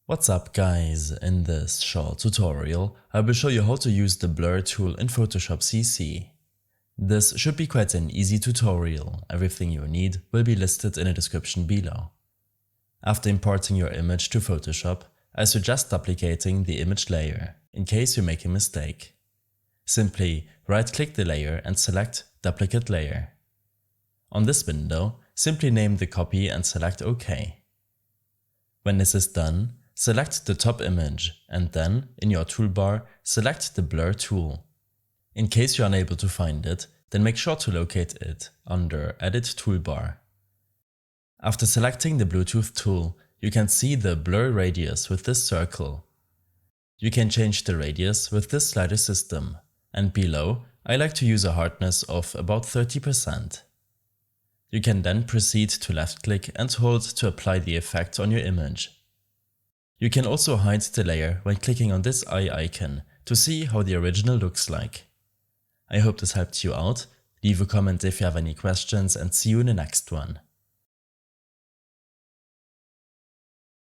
What's up guys, in this short tutorial I will show you how to use the blur tool in Photoshop CC. This should be quite an easy tutorial, everything you need will be listed in the description below. After importing your image to Photoshop, I suggest duplicating the image layer, in case you make a mistake. Simply right-click the layer and select Duplicate Layer. On this window, simply name the copy and select OK. When this is done, select the top image and then, in your toolbar, select the blur tool. In case you're unable to find it, then make sure to locate it under Edit Toolbar. After selecting the Bluetooth tool, you can see the blur radius with this circle. You can change the radius with this slider system, and below I like to use a hardness of about 30%. You can then proceed to left-click and hold to apply the effect on your image. You can also hide the layer when clicking on this eye icon to see how the original looks like. I hope this helped you out. Leave a comment if you have any questions and see you in the next one.